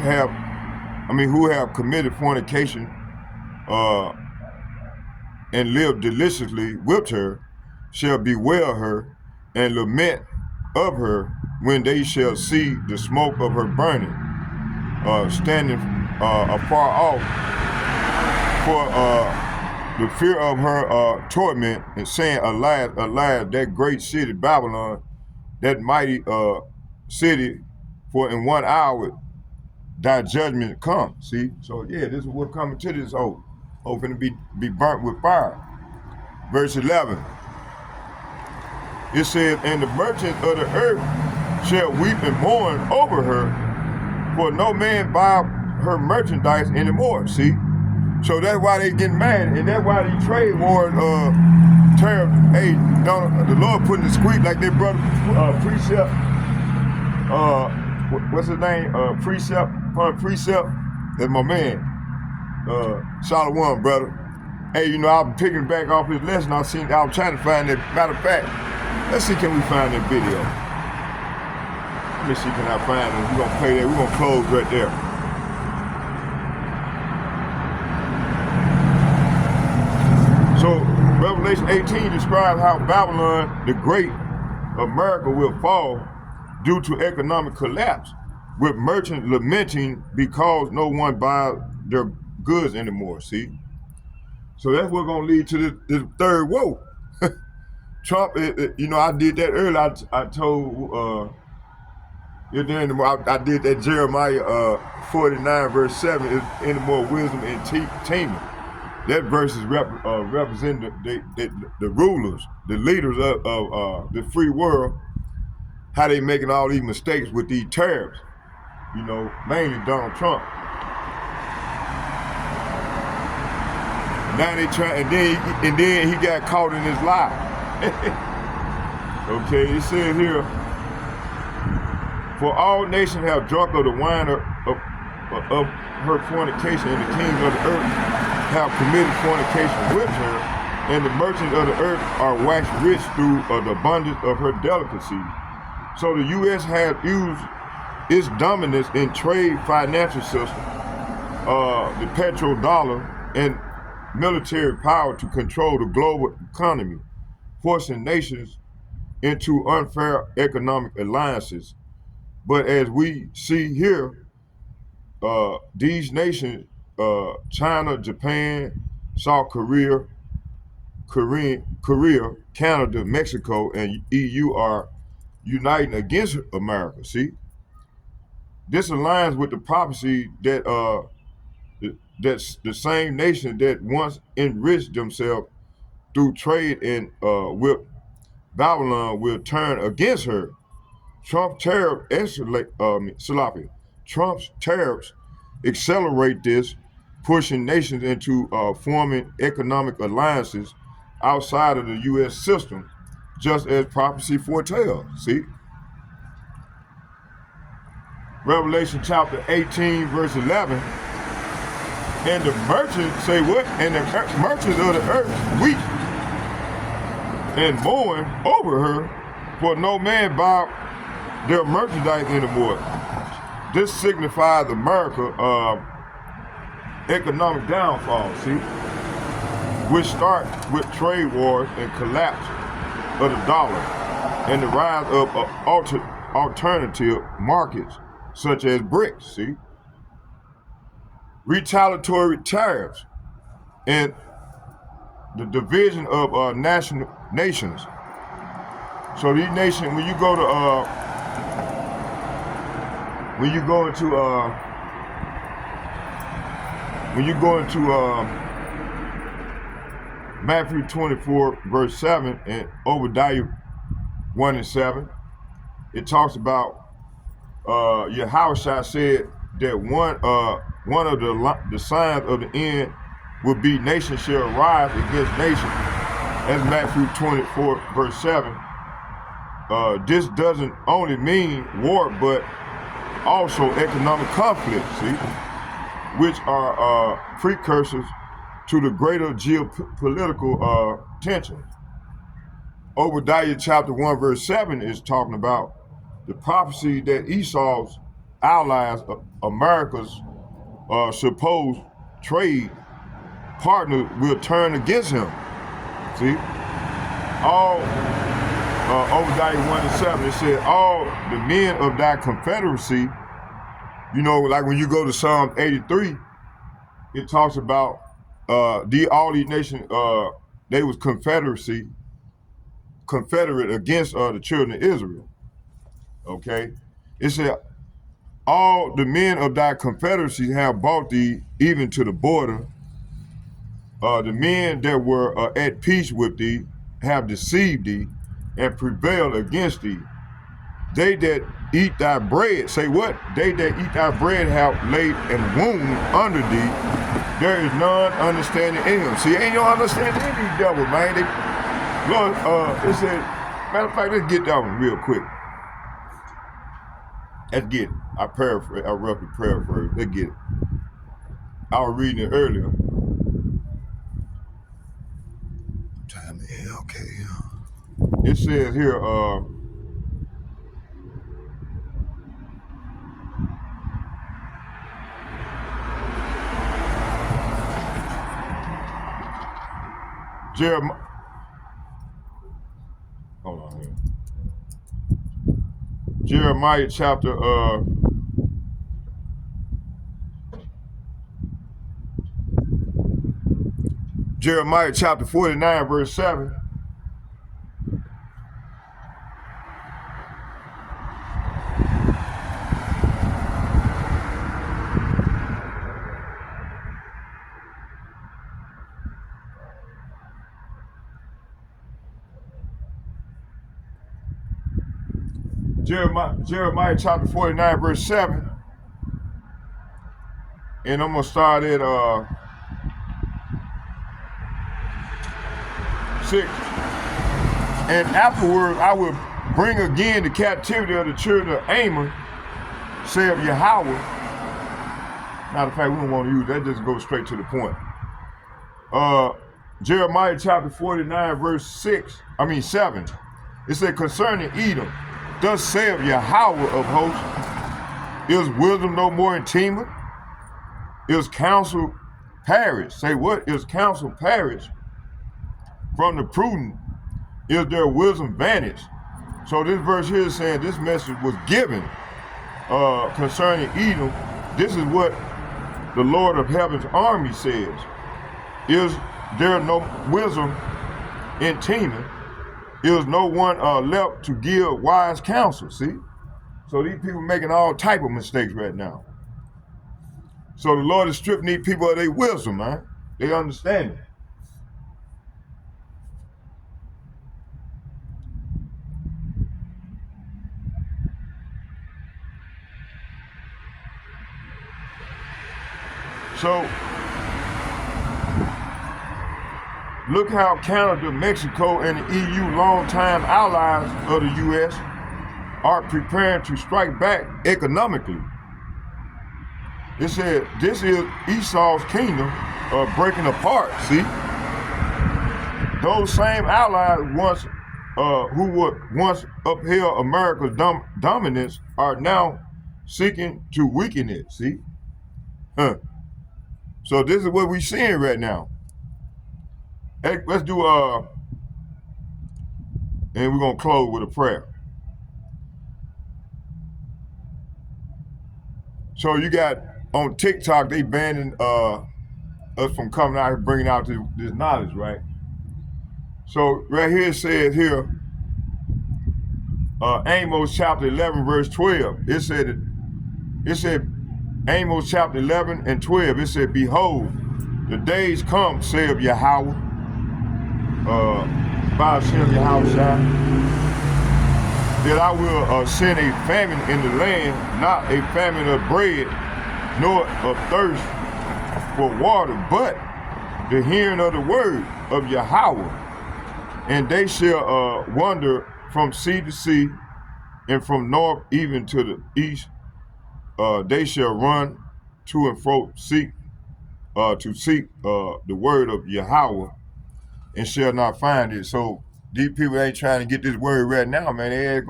who have committed fornication and lived deliciously with her, shall bewail her and lament of her when they shall see the smoke of her burning, standing afar off, for the fear of her torment, and saying, alas, alas, that great city Babylon, that mighty city, for in 1 hour thy judgment come. See? So yeah, this is what's coming to this hope. Hope to be burnt with fire. Verse 11. It says, and the merchants of the earth shall weep and mourn over her, for no man buy her merchandise anymore. See? So that's why they get mad, and that's why these trade wars terrible. Hey, the Lord putting the squeak like their brother Precept. What's his name? Precept. That's my man. Shalom, brother. Hey, I'm picking back off his lesson. I was trying to find that. Matter of fact, let's see, can we find that video? Let me see, can I find it? We're gonna play that. We're gonna close right there. So Revelation 18 describes how Babylon the Great, America, will fall due to economic collapse, with merchants lamenting because no one buys their goods anymore, see? So that's what's going to lead to this third woe. Trump, I did that earlier. I told, I did that Jeremiah 49 verse 7, is any more wisdom and taming. That verse is representing the rulers, the leaders of the free world, how they making all these mistakes with these tariffs, mainly Donald Trump. Now they try, and then he got caught in his lie. Okay, it says here, for all nations have drunk of the wine of her fornication, and the kings of the earth have committed fornication with her, and the merchants of the earth are waxed rich through the abundance of her delicacies. So the U.S. has used its dominance in trade financial system, the petrodollar, and military power to control the global economy, forcing nations into unfair economic alliances. But as we see here, these nations, China, Japan, South Korea, Canada, Mexico, and EU are uniting against America. See, this aligns with the prophecy that that's the same nation that once enriched themselves through trade and with Babylon will turn against her. Trump's tariffs accelerate this, pushing nations into forming economic alliances outside of the U.S. system, just as prophecy foretells. See? Revelation chapter 18, verse 11. And the merchants say what? And the merchants of the earth weep and mourn over her, for no man buy their merchandise anymore. This signifies America economic downfall, see, which start with trade wars and collapse of the dollar and the rise of alternative markets such as BRICS, see, retaliatory tariffs and the division of nations. So these nations, when you go into Matthew 24 verse 7 and Obadiah 1 and 7, it talks about Yahushua said that one of the signs of the end will be nation shall rise against nation. That's Matthew 24 verse 7. This doesn't only mean war, but also economic conflict, see, which are precursors to the greater geopolitical tension. Obadiah chapter 1 verse 7 is talking about the prophecy that Esau's allies, America's supposed trade partners, will turn against him. See, all Obadiah 1 and 7, it said, all the men of that confederacy, you know, like when you go to Psalm 83, it talks about all these nations, they was confederate against the children of Israel. Okay, it said all the men of thy confederacy have brought thee even to the border. The men that were at peace with thee have deceived thee and prevailed against thee. They that eat thy bread, say what? They that eat thy bread have laid and wound under thee. There is none understanding in him. See, ain't no understanding in these devils, man. Lord, it said, matter of fact, let's get that one real quick. Let's get it. I roughly paraphrase. Let's get it. I was reading it earlier. Time to okay. It says here, Jeremiah. Hold on here. Jeremiah chapter Jeremiah chapter 49 verse 7. Jeremiah chapter 49 verse 7. And I'm gonna start at 6. And afterward I will bring again the captivity of the children of Ammon, saith Yahweh. Matter of fact, we don't want to use that, just go straight to the point. Jeremiah chapter 49 verse 7. It said, concerning Edom, thus saith Yahweh of hosts, is wisdom no more in Tema? Is counsel perished? Say what? Is counsel perished from the prudent? Is their wisdom vanished? So this verse here is saying this message was given concerning Edom. This is what the Lord of Heaven's army says. Is there no wisdom in Tema? Is no one left to give wise counsel? See? So these people making all type of mistakes right now. So the Lord is stripping these people of their wisdom, man. They understand it. So look how Canada, Mexico, and the EU, longtime allies of the U.S., are preparing to strike back economically. It said this is Esau's kingdom breaking apart. See, those same allies who would once upheld America's dominance are now seeking to weaken it. See, So this is what we're seeing right now. Hey, let's do and we're gonna close with a prayer. So you got on TikTok, they banning us from coming out here bringing out this knowledge, right? So right here it says here, Amos chapter 11 verse 12. It said Amos chapter 11 and 12. It said, "Behold, the days come, saith Yahweh, by Hashem Yahweh Shai, that I will send a famine in the land, not a famine of bread, nor of thirst for water, but the hearing of the word of Yahweh. And they shall wander from sea to sea, and from north even to the east. They shall run to and fro, seek the word of Yahweh, and shall not find it." So these people ain't trying to get this word right now, man. They ain't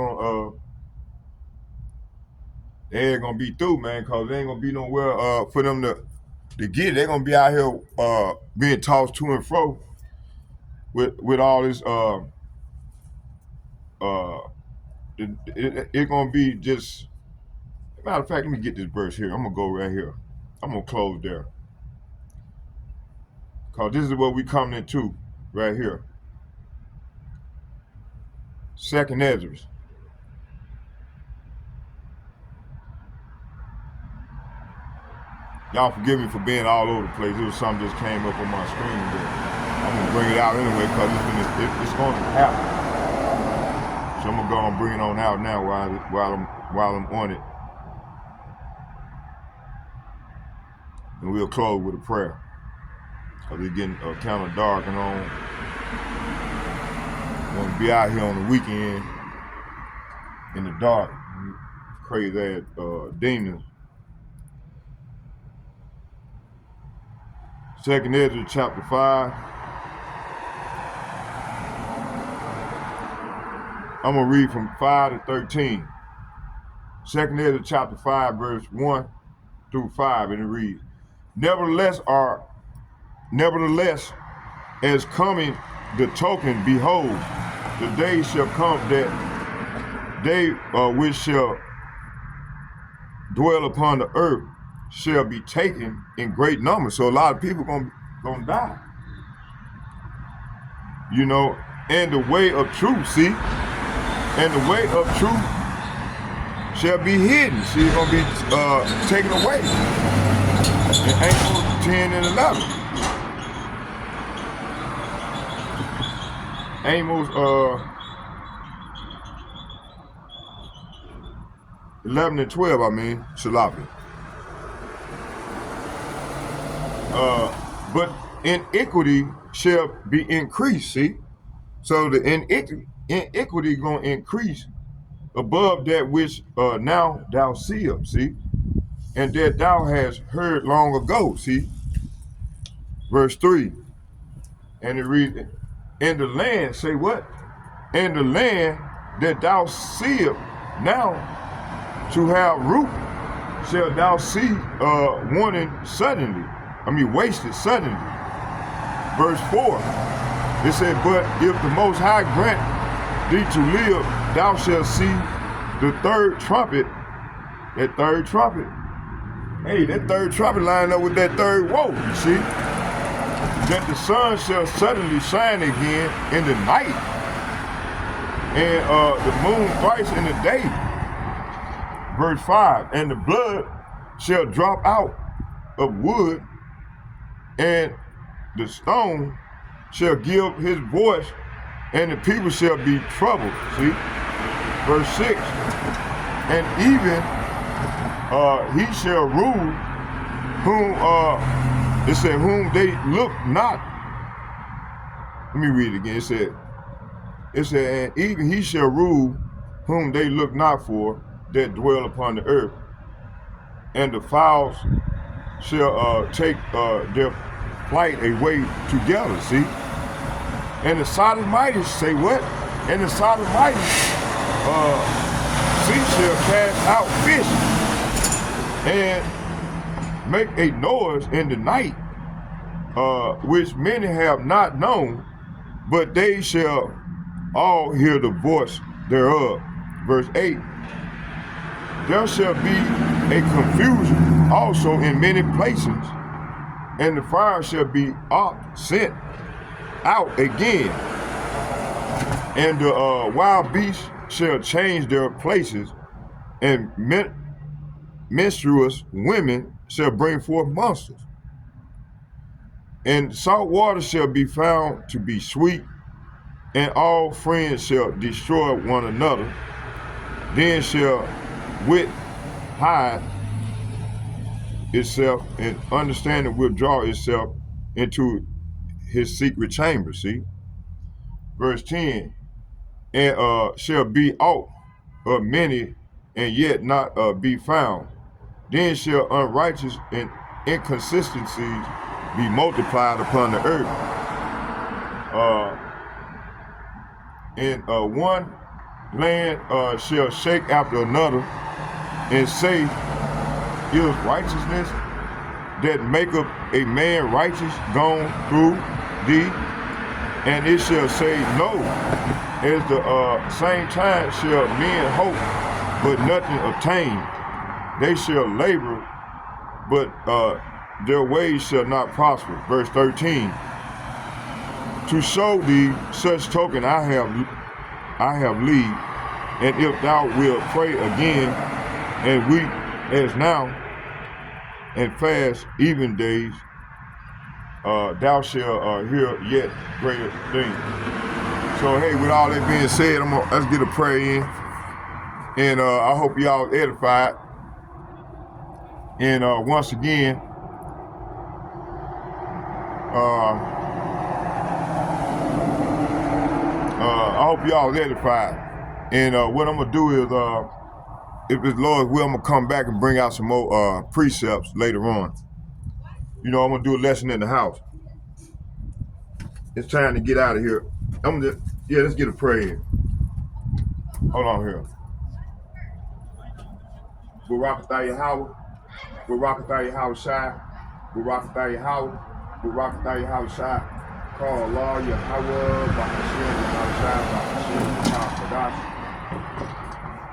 gonna be through, man, cause there ain't gonna be nowhere for them to get it. They're gonna be out here being tossed to and fro with all this it's gonna be just. Matter of fact, let me get this verse here. I'm gonna go right here. I'm gonna close there, cause this is what we coming into right here. Second Ezra. Y'all forgive me for being all over the place. It was something just came up on my screen, but I'm gonna bring it out anyway because it's going to happen. So I'm gonna go and bring it on out now while I'm on it, and we'll close with a prayer because it's getting kind of dark and on. I'm gonna be out here on the weekend in the dark, crazy ass demons. Second Ezra chapter 5. I'm going to read from 5 to 13. Second Ezra chapter 5, verse 1 through 5, and it reads, Nevertheless, as coming the token, behold, the day shall come that they which shall dwell upon the earth shall be taken in great numbers. So a lot of people gonna die. You know, and the way of truth, see? And the way of truth shall be hidden. See, it's gonna be taken away. In Amos 10 and 11. Amos 11 and 12, Shalafi. But iniquity shall be increased, see? So the iniquity gonna increase above that which now thou seest, see? And that thou hast heard long ago, see? Verse 3. And it reads, and the land, say what? And the land that thou seest now to have root, shall thou see wasted suddenly. Verse 4, it said, but if the Most High grant thee to live, thou shalt see the third trumpet. That third trumpet. Hey, that third trumpet lined up with that third woe, you see? That the sun shall suddenly shine again in the night, and the moon thrice in the day. Verse 5, and the blood shall drop out of wood, and the stone shall give his voice, and the people shall be troubled. See? Verse 6, and even he shall rule whom, it said, whom they look not. Let me read it again. It said, and even he shall rule whom they look not for, that dwell upon the earth, and the fowls shall take their flight away together, see? And the Sodomites, say what? And the Sodomites sea shall cast out fish and make a noise in the night, which many have not known, but they shall all hear the voice thereof. Verse 8, there shall be a confusion also in many places, and the fire shall be sent out again, and the wild beasts shall change their places, and menstruous women shall bring forth monsters. And salt water shall be found to be sweet, and all friends shall destroy one another. Then shall wit hide itself, and understanding withdraw itself into his secret chamber. See? Verse 10, and shall be out of many, and yet not be found. Then shall unrighteous and inconsistencies be multiplied upon the earth. And one land shall shake after another, and say, is righteousness that maketh a man righteous gone through thee? And it shall say, no. At the same time shall men hope, but nothing obtain. They shall labor, but their ways shall not prosper. Verse 13, to show thee such token I have leave, and if thou wilt pray again, and weep as now, and fast even days, thou shalt hear yet greater things. So hey, with all that being said, let's get a prayer in, and I hope y'all edified. And once again, I hope y'all edified. And what I'm gonna do is, if it's Lord's will, I'm gonna come back and bring out some more precepts later on. You know, I'm gonna do a lesson in the house. It's time to get out of here. Let's get a prayer in. Hold on here. Barakatha Yahweh, Barakatha Yahweh Shai, Barakatha Yahweh, Barakatha Yahweh Shai. Call Allah Yahweh, Bahashim Yahweh Shai, Bahashim Yahweh.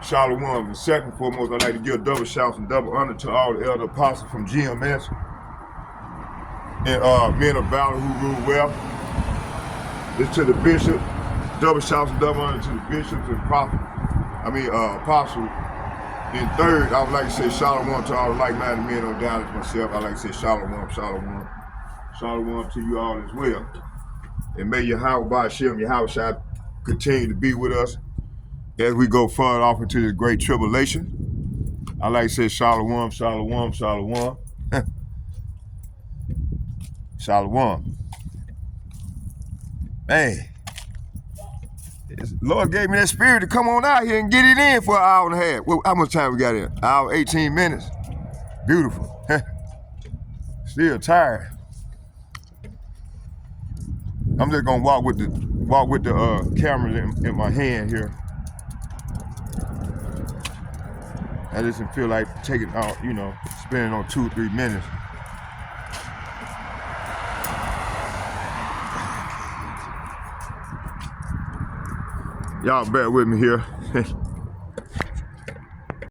Shalom. And second and foremost, I'd like to give double shouts and double honor to all the elder apostles from GMS and men of valor who rule well. This to the bishop. Double shouts and double honor to the bishops and apostles. And third, I would like to say shalom to all the like-minded men on down as myself. I'd like to say shalom, shalom. Shalom to you all as well. And may Yahweh Ba'ashem, Yahweh Shai, continue to be with us as we go further off into this great tribulation. I like to say shalom, shalom, shalom. Shalom. Man, Lord gave me that spirit to come on out here and get it in for an hour and a half. Well, how much time we got in? An hour, 18 minutes. Beautiful. Still tired. I'm just gonna walk with the camera in my hand here. I just feel like taking out, spending on 2-3 minutes. Y'all bear with me here.